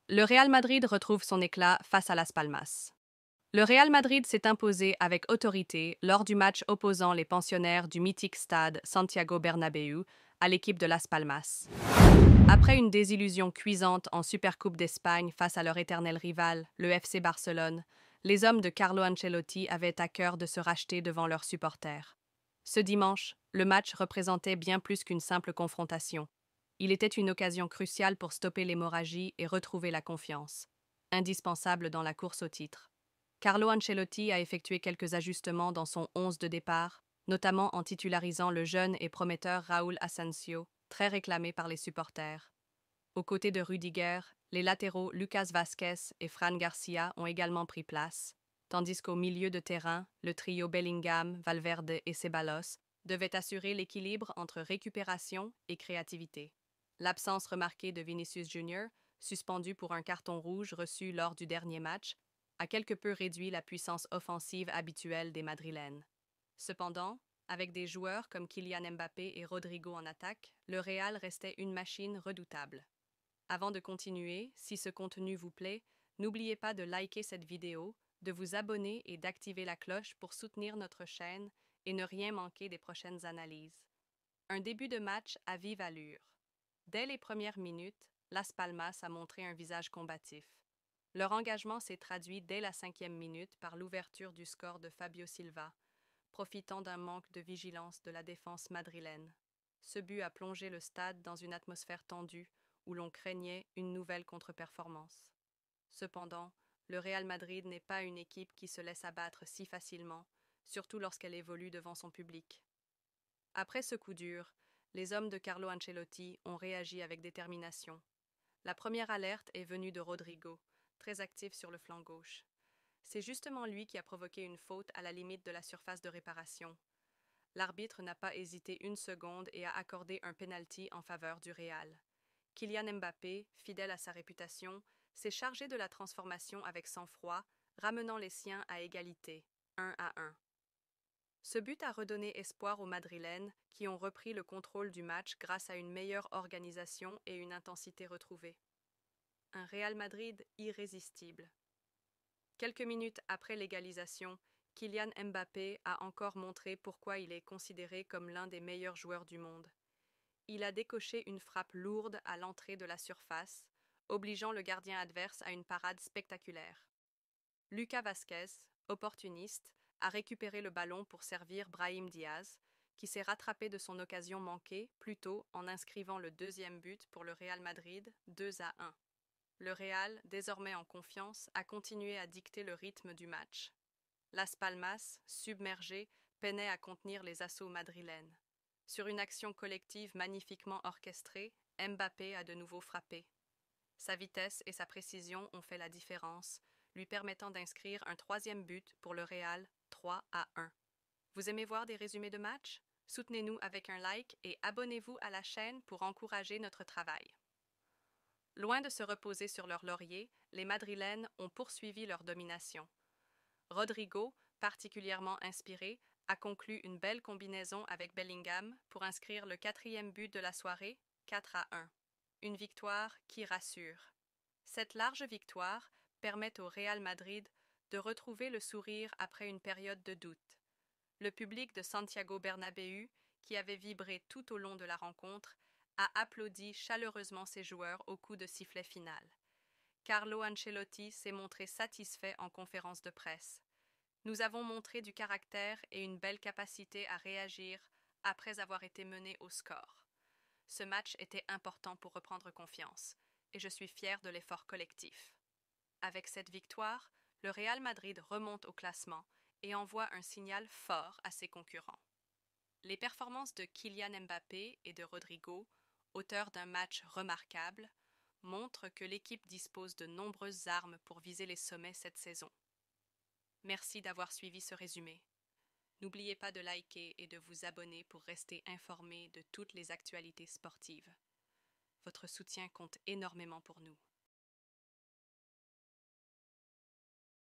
Le Real Madrid retrouve son éclat face à Las Palmas. Le Real Madrid s'est imposé avec autorité lors du match opposant les pensionnaires du mythique stade Santiago Bernabéu à l'équipe de Las Palmas. Après une désillusion cuisante en Supercoupe d'Espagne face à leur éternel rival, le FC Barcelone, les hommes de Carlo Ancelotti avaient à cœur de se racheter devant leurs supporters. Ce dimanche, le match représentait bien plus qu'une simple confrontation. Il était une occasion cruciale pour stopper l'hémorragie et retrouver la confiance, indispensable dans la course au titre. Carlo Ancelotti a effectué quelques ajustements dans son 11 de départ, notamment en titularisant le jeune et prometteur Raúl Asensio, très réclamé par les supporters. Aux côtés de Rudiger, les latéraux Lucas Vázquez et Fran Garcia ont également pris place, tandis qu'au milieu de terrain, le trio Bellingham, Valverde et Ceballos devait assurer l'équilibre entre récupération et créativité. L'absence remarquée de Vinicius Junior, suspendu pour un carton rouge reçu lors du dernier match, a quelque peu réduit la puissance offensive habituelle des Madrilènes. Cependant, avec des joueurs comme Kylian Mbappé et Rodrigo en attaque, le Real restait une machine redoutable. Avant de continuer, si ce contenu vous plaît, n'oubliez pas de liker cette vidéo, de vous abonner et d'activer la cloche pour soutenir notre chaîne et ne rien manquer des prochaines analyses. Un début de match à vive allure. Dès les premières minutes, Las Palmas a montré un visage combatif. Leur engagement s'est traduit dès la 5e minute par l'ouverture du score de Fabio Silva, profitant d'un manque de vigilance de la défense madrilène. Ce but a plongé le stade dans une atmosphère tendue où l'on craignait une nouvelle contre-performance. Cependant, le Real Madrid n'est pas une équipe qui se laisse abattre si facilement, surtout lorsqu'elle évolue devant son public. Après ce coup dur, les hommes de Carlo Ancelotti ont réagi avec détermination. La première alerte est venue de Rodrigo, très actif sur le flanc gauche. C'est justement lui qui a provoqué une faute à la limite de la surface de réparation. L'arbitre n'a pas hésité une seconde et a accordé un penalty en faveur du Real. Kylian Mbappé, fidèle à sa réputation, s'est chargé de la transformation avec sang-froid, ramenant les siens à égalité, 1-1. Ce but a redonné espoir aux Madrilènes, qui ont repris le contrôle du match grâce à une meilleure organisation et une intensité retrouvée. Un Real Madrid irrésistible. Quelques minutes après l'égalisation, Kylian Mbappé a encore montré pourquoi il est considéré comme l'un des meilleurs joueurs du monde. Il a décoché une frappe lourde à l'entrée de la surface, obligeant le gardien adverse à une parade spectaculaire. Lucas Vázquez, opportuniste, a récupéré le ballon pour servir Brahim Diaz, qui s'est rattrapé de son occasion manquée plus tôt en inscrivant le deuxième but pour le Real Madrid, 2-1. Le Real, désormais en confiance, a continué à dicter le rythme du match. Las Palmas, submergé, peinait à contenir les assauts madrilènes. Sur une action collective magnifiquement orchestrée, Mbappé a de nouveau frappé. Sa vitesse et sa précision ont fait la différence, lui permettant d'inscrire un troisième but pour le Real, 3-1. Vous aimez voir des résumés de match? Soutenez-nous avec un like et abonnez-vous à la chaîne pour encourager notre travail. Loin de se reposer sur leur laurier, les Madrilènes ont poursuivi leur domination. Rodrigo, particulièrement inspiré, a conclu une belle combinaison avec Bellingham pour inscrire le quatrième but de la soirée, 4-1. Une victoire qui rassure. Cette large victoire permet au Real Madrid de retrouver le sourire après une période de doute. Le public de Santiago Bernabéu, qui avait vibré tout au long de la rencontre, a applaudi chaleureusement ses joueurs au coup de sifflet final. Carlo Ancelotti s'est montré satisfait en conférence de presse. Nous avons montré du caractère et une belle capacité à réagir après avoir été menés au score. Ce match était important pour reprendre confiance, et je suis fier de l'effort collectif. Avec cette victoire, le Real Madrid remonte au classement et envoie un signal fort à ses concurrents. Les performances de Kylian Mbappé et de Rodrigo, auteurs d'un match remarquable, montrent que l'équipe dispose de nombreuses armes pour viser les sommets cette saison. Merci d'avoir suivi ce résumé. N'oubliez pas de liker et de vous abonner pour rester informé de toutes les actualités sportives. Votre soutien compte énormément pour nous.